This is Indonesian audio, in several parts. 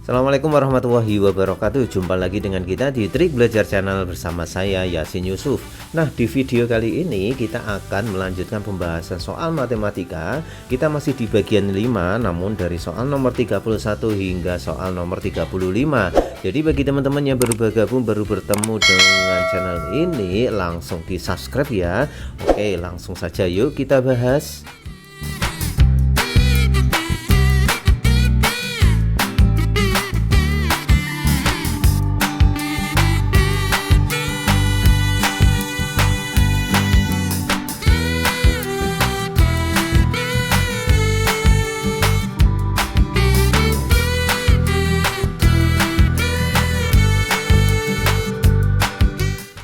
Assalamualaikum warahmatullahi wabarakatuh. Jumpa lagi dengan kita di Trik Belajar Channel bersama saya Yasin Yusuf. Nah, di video kali ini kita akan melanjutkan pembahasan soal matematika. Kita masih di bagian 5, namun dari soal nomor 31 hingga soal nomor 35. Jadi bagi teman-teman yang baru bergabung, baru bertemu dengan channel ini, langsung di subscribe ya. Oke, langsung saja yuk kita bahas.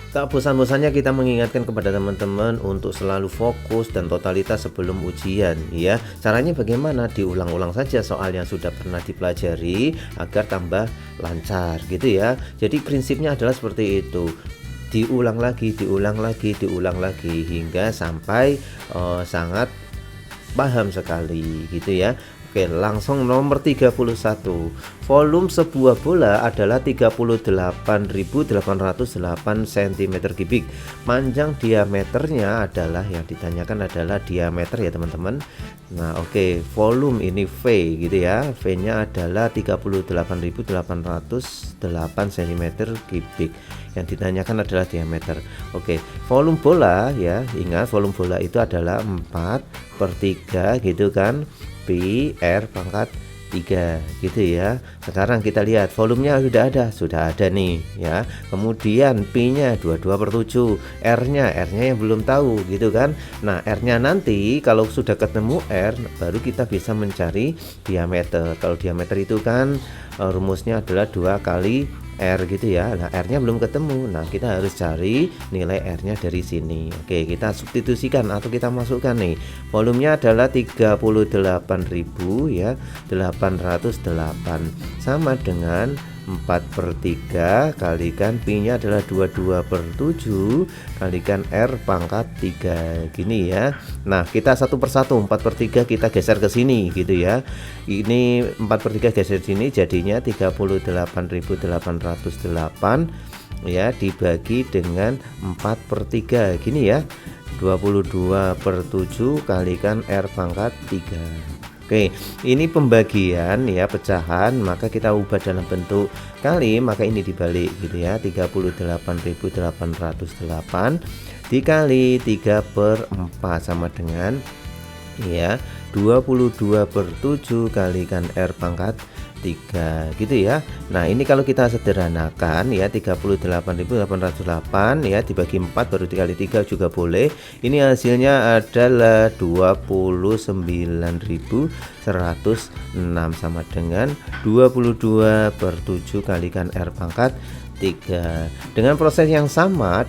Tak bosan-bosannya kita mengingatkan kepada teman-teman untuk selalu fokus dan totalitas sebelum ujian ya. Caranya bagaimana? Diulang-ulang saja soal yang sudah pernah dipelajari agar tambah lancar gitu ya. Jadi prinsipnya adalah seperti itu. Diulang lagi hingga sampai sangat paham sekali gitu ya. Oke, langsung nomor 31. Volume sebuah bola adalah 38.808 cm3. Panjang diameternya adalah, yang ditanyakan adalah diameter ya teman-teman. Nah, oke, volume ini V gitu ya. V-nya adalah 38.808 cm3. Yang ditanyakan adalah diameter. Oke, volume bola ya, ingat volume bola itu adalah 4/3 gitu kan. Pi R pangkat 3 gitu ya. Sekarang kita lihat volumenya sudah ada nih ya. Kemudian Pi nya 22/7, R nya yang belum tahu gitu kan. Nah, R nya nanti kalau sudah ketemu R baru kita bisa mencari diameter. Kalau diameter itu kan rumusnya adalah 2 kali R gitu ya. Nah, R nya belum ketemu. Nah, kita harus cari nilai R nya dari sini. Oke, kita substitusikan atau kita masukkan nih. Volumenya adalah 38.000 ya, 808 sama dengan 4/3 kalikan Pi nya adalah 22/7 kalikan R pangkat 3 gini ya. Nah, kita satu persatu 4/3 kita geser ke sini gitu ya. Ini 4/3 geser sini jadinya 38.808 ya dibagi dengan 4/3 gini ya. 22/7 kalikan R pangkat 3. Oke, ini pembagian ya, pecahan, maka kita ubah dalam bentuk kali, maka ini dibalik gitu ya. 38.808 dikali 3/4 sama dengan ya 22/7 kalikan R pangkat 3 gitu ya. Nah, ini kalau kita sederhanakan ya, 38.808 ya dibagi 4 baru dikali 3 juga boleh. Ini hasilnya adalah 29.106 sama dengan 22/7 kalikan R pangkat 3. Dengan proses yang sama,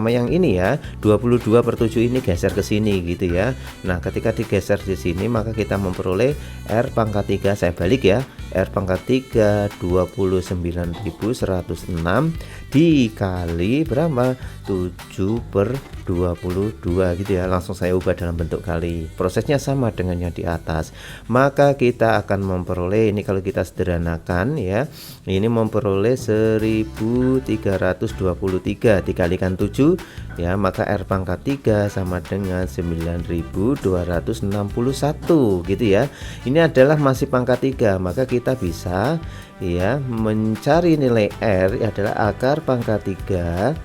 yang ini ya, 22/7 ini geser ke sini gitu ya. Nah, ketika digeser di sini maka kita memperoleh R pangkat 3. Saya balik ya. R pangkat 3 29.106 dikali berapa? 7/22 gitu ya. Langsung saya ubah dalam bentuk kali. Prosesnya sama dengan yang di atas. Maka kita akan memperoleh, ini kalau kita sederhanakan ya, ini memperoleh 1323 dikalikan 7 ya, maka R pangkat 3 sama dengan 9.261 gitu ya. Ini adalah masih pangkat 3, maka kita bisa ya mencari nilai R adalah akar pangkat 3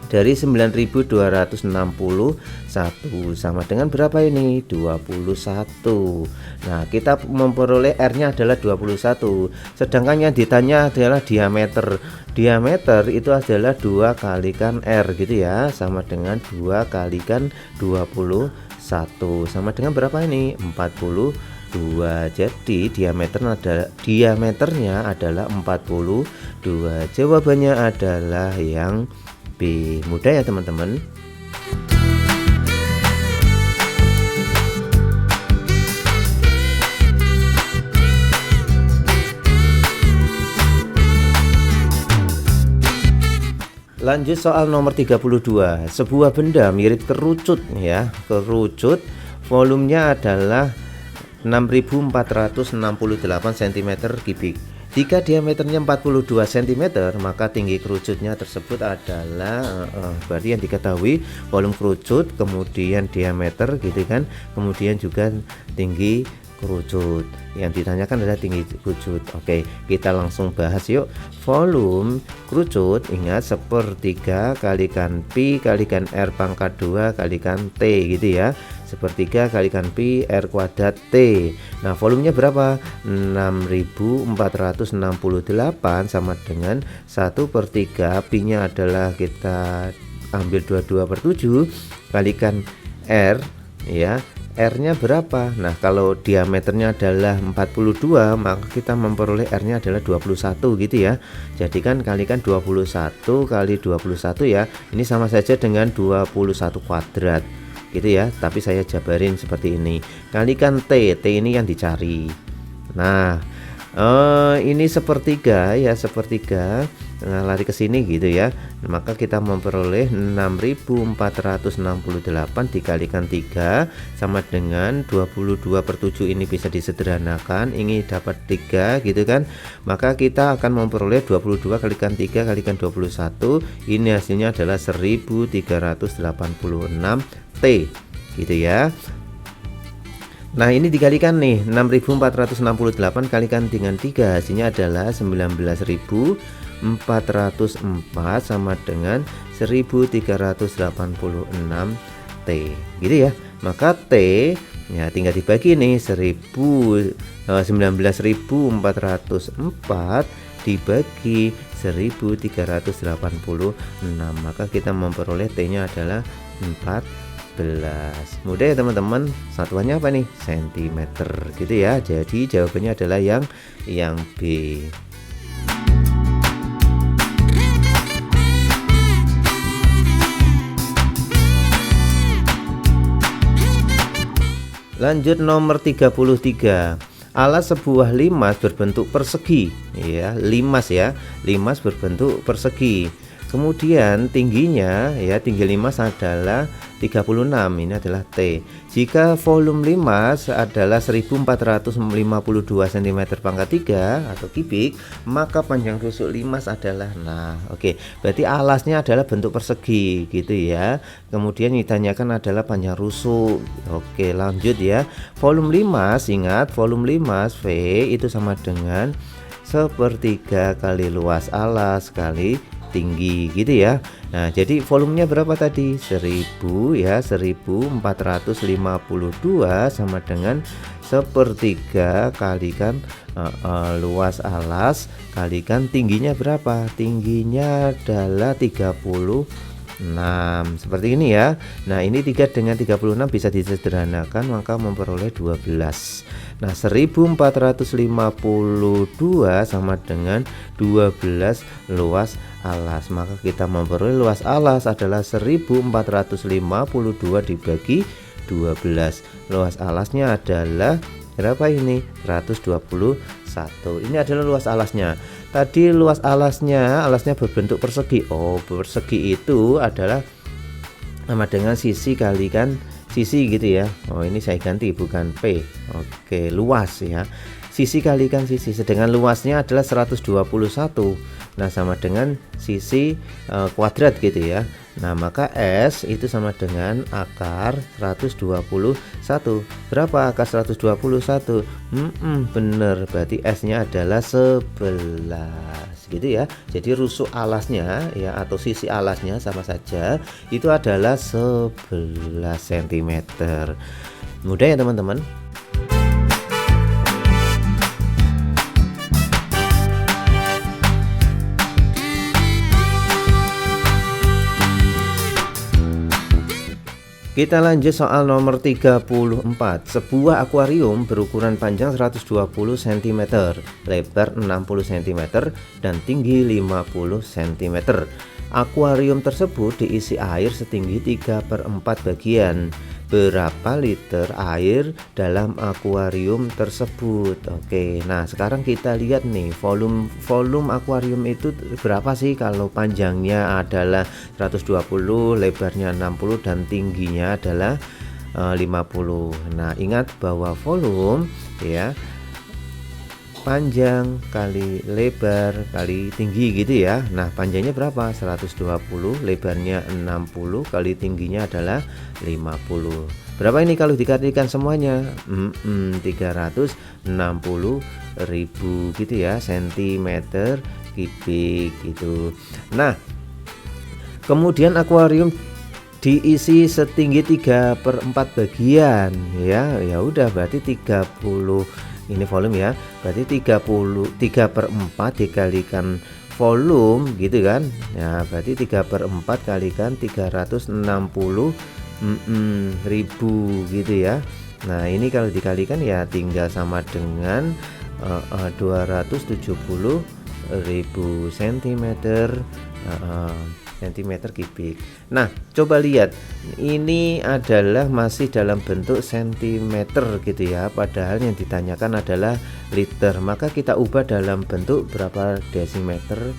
dari 9.261 sama dengan berapa ini? 21. Nah, kita memperoleh R nya adalah 21. Sedangkan yang ditanya adalah diameter. Diameter itu adalah 2 kalikan R gitu ya, sama dengan 2 kalikan 21 sama dengan berapa ini? 42. Jadi diameternya adalah 42. Jawabannya adalah yang B. Mudah ya teman-teman. Lanjut soal nomor 32. Sebuah benda mirip kerucut ya. Kerucut volumenya adalah 6.468 cm3. Jika diameternya 42 cm, maka tinggi kerucutnya tersebut adalah berarti yang diketahui volume kerucut, kemudian diameter gitu kan, kemudian juga tinggi kerucut. Yang ditanyakan adalah tinggi kerucut. Oke, kita langsung bahas yuk. Volume kerucut, ingat sepertiga kalikan pi kalikan r pangkat 2 kalikan t gitu ya. Sepertiga kalikan pi r kuadrat t. Nah, volumenya berapa? 6468 sama dengan 1/3. Pi nya adalah kita ambil 22/7 kalikan r ya. R nya berapa? Nah, kalau diameternya adalah 42, maka kita memperoleh R nya adalah 21 gitu ya. Jadi kan kalikan 21 kali 21 ya. Ini sama saja dengan 21 kuadrat gitu ya, tapi saya jabarin seperti ini. Kalikan T ini yang dicari. Nah, ini sepertiga ya, sepertiga. Nah, lari ke sini gitu ya. Maka kita memperoleh 6468 dikalikan 3 sama dengan 22/7. Ini bisa disederhanakan, ini dapat 3 gitu kan. Maka kita akan memperoleh 22 kalikan 3 kalikan 21. Ini hasilnya adalah 1386 T gitu ya. Nah, ini dikalikan nih 6468 kalikan dengan 3, hasilnya adalah 19.404 sama dengan 1386 T gitu ya. Maka T ya tinggal dibagi nih 19.404 dibagi 1386, maka kita memperoleh T nya adalah 14. Mudah ya teman-teman, satuannya apa nih? Sentimeter gitu ya. Jadi jawabannya adalah yang B. Lanjut nomor 33. Alas sebuah limas berbentuk persegi ya, limas berbentuk persegi. Kemudian tingginya ya, tinggi limas adalah 36, ini adalah T. Jika volume limas adalah 1452 cm pangkat 3 atau kubik, maka panjang rusuk limas adalah, nah oke, berarti alasnya adalah bentuk persegi gitu ya. Kemudian ditanyakan adalah panjang rusuk. Oke, lanjut ya. Volume limas, ingat volume limas V itu sama dengan sepertiga kali luas alas kali tinggi gitu ya. Nah, jadi volumenya berapa tadi? 1000 ya, 1452 sama dengan sepertiga kalikan luas alas kalikan tingginya berapa? Tingginya adalah 36, seperti ini ya. Nah, ini 3 dengan 36 bisa disederhanakan, maka memperoleh 12. Nah, 1452 sama dengan 12 luas alas, maka kita memperoleh luas alas adalah 1452 dibagi 12. Luas alasnya adalah berapa ini? 121. Ini adalah luas alasnya. Tadi luas alasnya berbentuk persegi. Oh, persegi itu adalah sama dengan sisi kalikan sisi gitu ya. Oh, ini saya ganti bukan P. Oke, luas ya. Sisi kalikan sisi, sedangkan luasnya adalah 121. Nah, sama dengan sisi kuadrat gitu ya. Nah, maka S itu sama dengan akar 121. Berapa akar 121? Bener, berarti S nya adalah 11 gitu ya. Jadi rusuk alasnya ya, atau sisi alasnya sama saja, itu adalah 11 cm. Mudah ya teman-teman. Kita lanjut soal nomor 34. Sebuah akuarium berukuran panjang 120 cm, lebar 60 cm, dan tinggi 50 cm. Akuarium tersebut diisi air setinggi 3/4 bagian. Berapa liter air dalam akuarium tersebut? Oke, nah sekarang kita lihat nih volume akuarium itu berapa sih kalau panjangnya adalah 120, lebarnya 60 dan tingginya adalah 50. Nah, ingat bahwa volume ya panjang kali lebar kali tinggi gitu ya. Nah, panjangnya berapa? 120, lebarnya 60, kali tingginya adalah 50. Berapa ini kalau dikalikan semuanya? 360.000 gitu ya, centimeter kubik gitu. Nah, kemudian akuarium diisi setinggi 3/4 bagian ya. Ya udah, berarti 30 ini volume ya, berarti 3/4 dikalikan volume gitu kan ya, berarti 3/4 kalikan 360.000 gitu ya. Nah, ini kalau dikalikan ya tinggal sama dengan 270.000 cm kubik. Nah, coba lihat, ini adalah masih dalam bentuk sentimeter gitu ya, padahal yang ditanyakan adalah liter. Maka kita ubah dalam bentuk berapa desimeter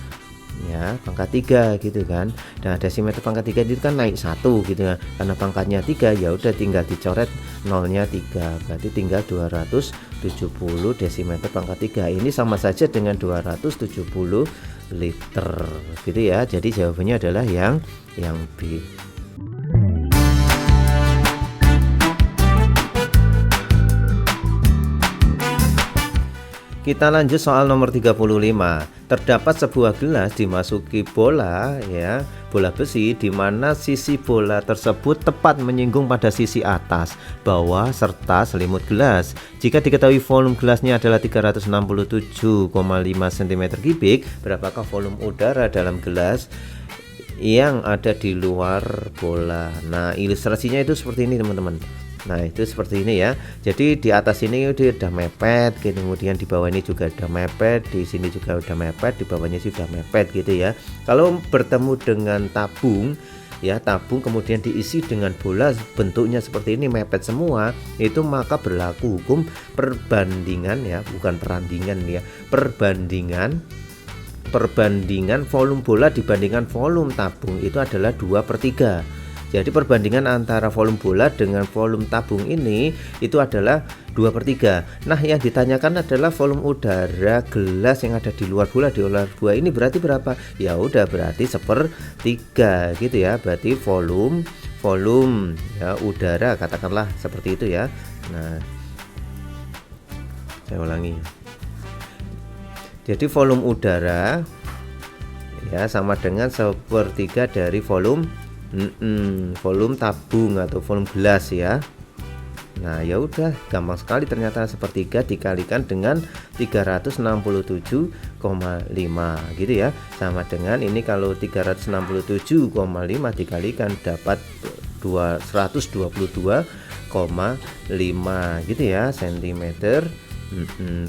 ya, pangkat 3 gitu kan. Nah, desimeter pangkat 3 itu kan naik 1 gitu ya, karena pangkatnya 3 ya udah tinggal dicoret nolnya 3, berarti tinggal 270 desimeter pangkat 3. Ini sama saja dengan 270 liter gitu ya. Jadi jawabannya adalah yang B. Kita lanjut soal nomor 35. Terdapat sebuah gelas dimasuki bola ya, bola besi di mana sisi bola tersebut tepat menyinggung pada sisi atas, bawah serta selimut gelas. Jika diketahui volume gelasnya adalah 367,5 cm kubik, berapakah volume udara dalam gelas yang ada di luar bola? Nah, ilustrasinya itu seperti ini teman-teman. Nah, itu seperti ini ya. Jadi di atas ini udah mepet, kemudian di bawah ini juga udah mepet, di sini juga udah mepet, di bawahnya sudah mepet gitu ya. Kalau bertemu dengan tabung ya, tabung kemudian diisi dengan bola bentuknya seperti ini, mepet semua, itu maka berlaku hukum perbandingan ya, bukan perandingan ya. Perbandingan volume bola dibandingkan volume tabung itu adalah 2/3. Jadi perbandingan antara volume bola dengan volume tabung ini itu adalah 2/3. Nah, yang ditanyakan adalah volume udara gelas yang ada di luar bola, di luar buah ini berarti berapa? Ya udah, berarti 1/3 gitu ya. Berarti volume ya udara, katakanlah seperti itu ya. Nah, saya ulangi. Jadi volume udara ya sama dengan 1/3 dari volume volume tabung atau volume gelas ya. Nah, ya udah, gampang sekali ternyata 1/3 dikalikan dengan 367,5 gitu ya. Sama dengan ini, kalau 367,5 dikalikan dapat 122,5 gitu ya, centimeter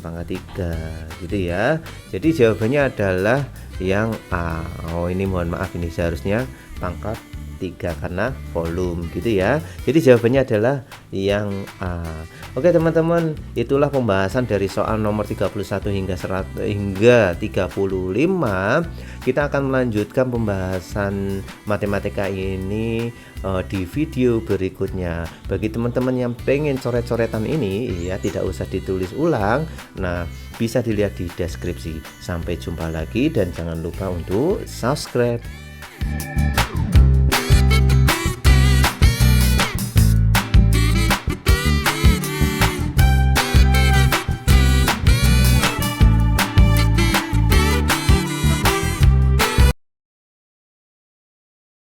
pangkat 3 gitu ya. Jadi jawabannya adalah yang A. Oh, ini mohon maaf, ini seharusnya pangkat 3 karena volume gitu ya. Jadi jawabannya adalah yang A. Oke teman-teman, itulah pembahasan dari soal nomor 31 hingga 35. Kita akan melanjutkan pembahasan matematika ini di video berikutnya. Bagi teman-teman yang pengen coret-coretan ini ya, tidak usah ditulis ulang. Nah, bisa dilihat di deskripsi. Sampai jumpa lagi dan jangan lupa untuk subscribe.